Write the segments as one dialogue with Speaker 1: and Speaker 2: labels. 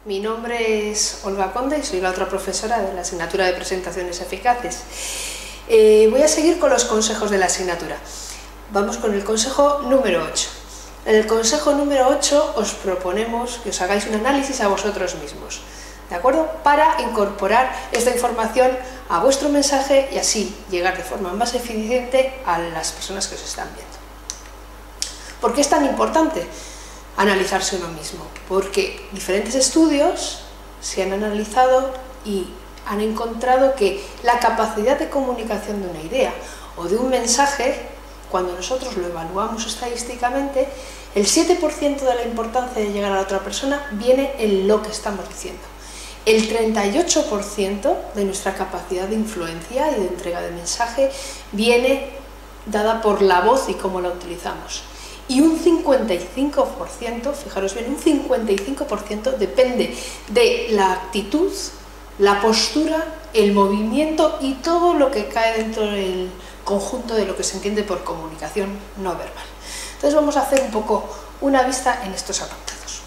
Speaker 1: Mi nombre es Olga Conde y soy la otra profesora de la asignatura de presentaciones eficaces. Voy a seguir con los consejos de la asignatura. Vamos con el consejo número 8. En el consejo número 8 os proponemos que os hagáis un análisis a vosotros mismos, ¿de acuerdo? Para incorporar esta información a vuestro mensaje y así llegar de forma más eficiente a las personas que os están viendo. ¿Por qué es tan importante analizarse uno mismo? Porque diferentes estudios se han analizado y han encontrado que la capacidad de comunicación de una idea o de un mensaje, cuando nosotros lo evaluamos estadísticamente, el 7% de la importancia de llegar a la otra persona viene en lo que estamos diciendo. El 38% de nuestra capacidad de influencia y de entrega de mensaje viene dada por la voz y cómo la utilizamos. Y un 55%, fijaros bien, un 55% depende de la actitud, la postura, el movimiento y todo lo que cae dentro del conjunto de lo que se entiende por comunicación no verbal. Entonces vamos a hacer un poco una vista en estos apartados.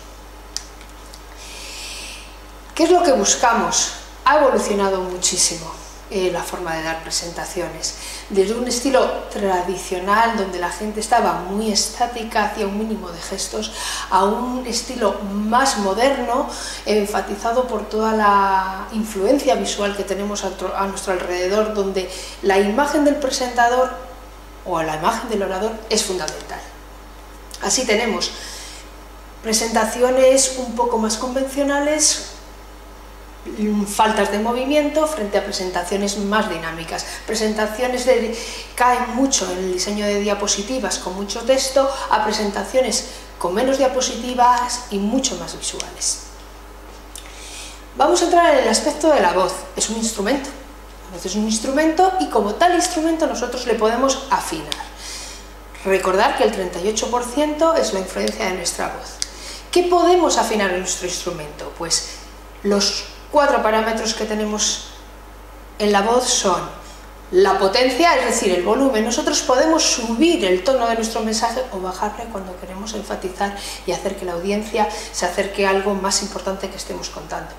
Speaker 1: ¿Qué es lo que buscamos? Ha evolucionado muchísimo la forma de dar presentaciones, desde un estilo tradicional donde la gente estaba muy estática, hacía un mínimo de gestos, a un estilo más moderno, enfatizado por toda la influencia visual que tenemos a nuestro alrededor, donde la imagen del presentador o la imagen del orador es fundamental. Así tenemos presentaciones un poco más convencionales, faltas de movimiento frente a presentaciones más dinámicas, presentaciones caen mucho en el diseño de diapositivas con mucho texto, a presentaciones con menos diapositivas y mucho más visuales. Vamos a entrar en el aspecto de la voz. Es un instrumento, la voz es un instrumento y como tal instrumento nosotros le podemos afinar. Recordar que el 38% es la influencia de nuestra voz. ¿Qué podemos afinar en nuestro instrumento? Pues los 4 parámetros que tenemos en la voz son la potencia, es decir, el volumen. Nosotros podemos subir el tono de nuestro mensaje o bajarle cuando queremos enfatizar y hacer que la audiencia se acerque a algo más importante que estemos contando.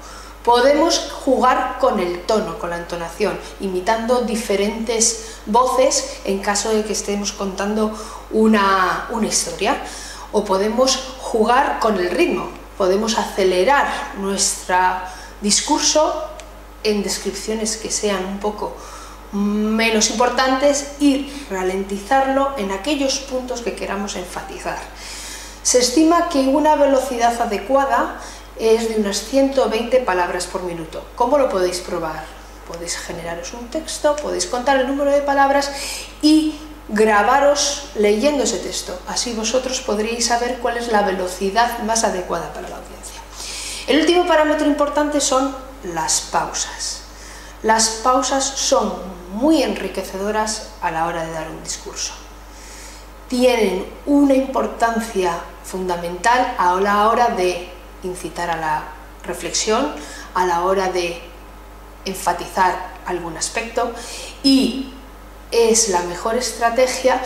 Speaker 1: Podemos jugar con el tono, con la entonación, imitando diferentes voces en caso de que estemos contando una historia. O podemos jugar con el ritmo, podemos acelerar nuestro discurso en descripciones que sean un poco menos importantes y ralentizarlo en aquellos puntos que queramos enfatizar. Se estima que una velocidad adecuada es de unas 120 palabras por minuto. ¿Cómo lo podéis probar? Podéis generaros un texto, podéis contar el número de palabras y grabaros leyendo ese texto. Así vosotros podréis saber cuál es la velocidad más adecuada para la audiencia. El último parámetro importante son las pausas. Las pausas son muy enriquecedoras a la hora de dar un discurso. Tienen una importancia fundamental a la hora de incitar a la reflexión, a la hora de enfatizar algún aspecto y es la mejor estrategia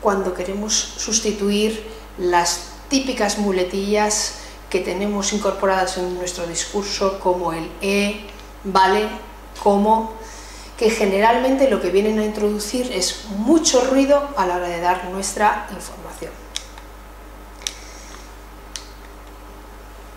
Speaker 1: cuando queremos sustituir las típicas muletillas que tenemos incorporadas en nuestro discurso como el vale, como, que generalmente lo que vienen a introducir es mucho ruido a la hora de dar nuestra información.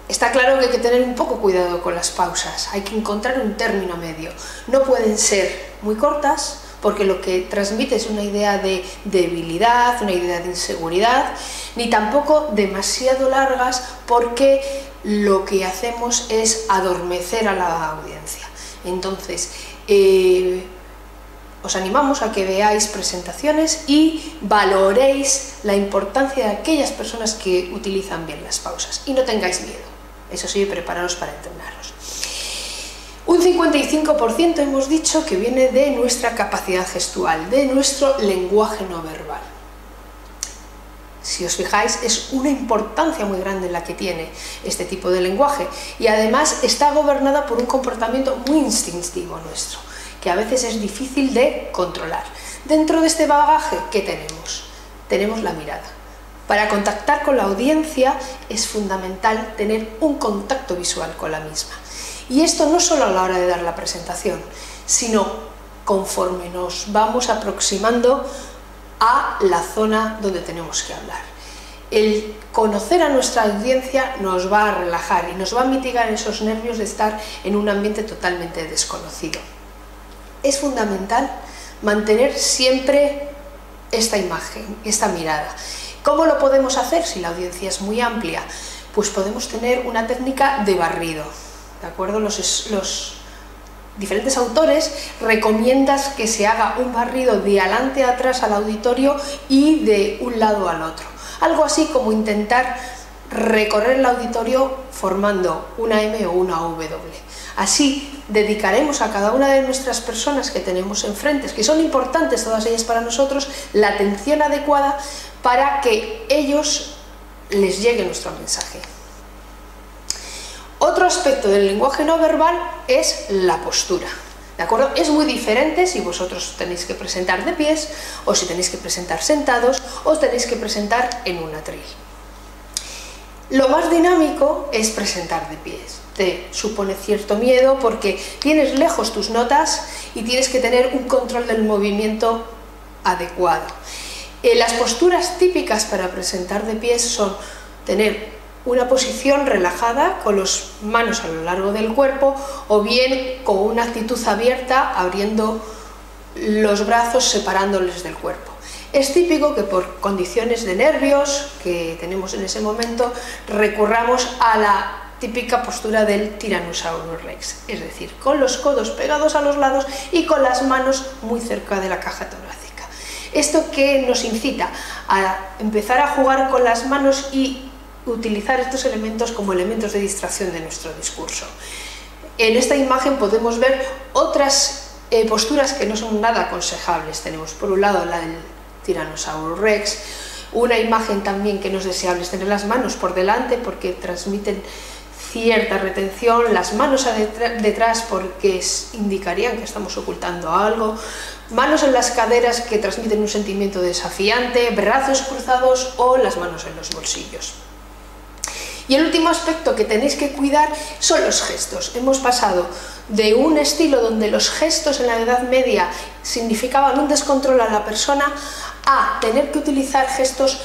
Speaker 1: Está claro que hay que tener un poco cuidado con las pausas, hay que encontrar un término medio. No pueden ser muy cortas, porque lo que transmite es una idea de debilidad, una idea de inseguridad, ni tampoco demasiado largas, porque lo que hacemos es adormecer a la audiencia. Entonces, os animamos a que veáis presentaciones y valoréis la importancia de aquellas personas que utilizan bien las pausas y no tengáis miedo. Eso sí, prepararos para entrenarlos. Un 55% hemos dicho que viene de nuestra capacidad gestual, de nuestro lenguaje no verbal. Si os fijáis, es una importancia muy grande la que tiene este tipo de lenguaje y además está gobernada por un comportamiento muy instintivo nuestro, que a veces es difícil de controlar. Dentro de este bagaje, ¿qué tenemos? Tenemos la mirada. Para contactar con la audiencia es fundamental tener un contacto visual con la misma. Y esto no solo a la hora de dar la presentación, sino conforme nos vamos aproximando a la zona donde tenemos que hablar. El conocer a nuestra audiencia nos va a relajar y nos va a mitigar esos nervios de estar en un ambiente totalmente desconocido. Es fundamental mantener siempre esta imagen, esta mirada. ¿Cómo lo podemos hacer si la audiencia es muy amplia? Pues podemos tener una técnica de barrido, ¿de acuerdo? Los diferentes autores recomiendan que se haga un barrido de adelante a atrás al auditorio y de un lado al otro. Algo así como intentar recorrer el auditorio formando una M o una W. Así dedicaremos a cada una de nuestras personas que tenemos enfrente, que son importantes todas ellas para nosotros, la atención adecuada para que ellos les llegue nuestro mensaje. Otro aspecto del lenguaje no verbal es la postura, ¿de acuerdo? Es muy diferente si vosotros tenéis que presentar de pies, o si tenéis que presentar sentados, o tenéis que presentar en un atril. Lo más dinámico es presentar de pies. Te supone cierto miedo porque tienes lejos tus notas y tienes que tener un control del movimiento adecuado. Las posturas típicas para presentar de pies son tener una posición relajada con las manos a lo largo del cuerpo, o bien con una actitud abierta, abriendo los brazos, separándoles del cuerpo. Es típico que por condiciones de nervios que tenemos en ese momento recurramos a la típica postura del Tyrannosaurus Rex, es decir, con los codos pegados a los lados y con las manos muy cerca de la caja torácica. Esto que nos incita a empezar a jugar con las manos y utilizar estos elementos como elementos de distracción de nuestro discurso. En esta imagen podemos ver otras posturas que no son nada aconsejables. Tenemos por un lado la del Tyrannosaurus Rex, una imagen también que no es deseable es tener las manos por delante porque transmiten cierta retención, las manos detrás porque indicarían que estamos ocultando algo, manos en las caderas que transmiten un sentimiento desafiante, brazos cruzados o las manos en los bolsillos. Y el último aspecto que tenéis que cuidar son los gestos. Hemos pasado de un estilo donde los gestos en la Edad Media significaban un descontrol a la persona a tener que utilizar gestos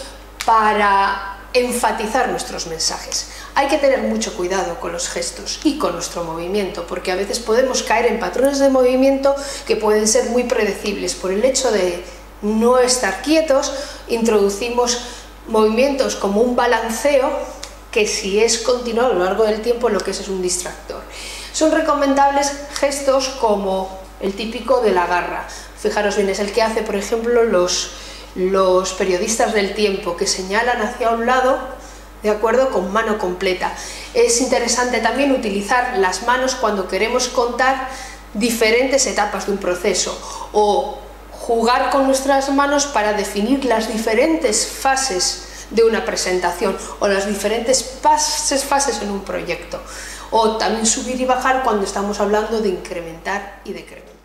Speaker 1: para enfatizar nuestros mensajes. Hay que tener mucho cuidado con los gestos y con nuestro movimiento, porque a veces podemos caer en patrones de movimiento que pueden ser muy predecibles. Por el hecho de no estar quietos, introducimos movimientos como un balanceo, que si es continuado a lo largo del tiempo lo que es un distractor. Son recomendables gestos como el típico de la garra. Fijaros bien, es el que hace, por ejemplo, los periodistas del tiempo, que señalan hacia un lado, de acuerdo, con mano completa. Es interesante también utilizar las manos cuando queremos contar diferentes etapas de un proceso, o jugar con nuestras manos para definir las diferentes fases de una presentación o las diferentes fases en un proyecto, o también subir y bajar cuando estamos hablando de incrementar y decrementar.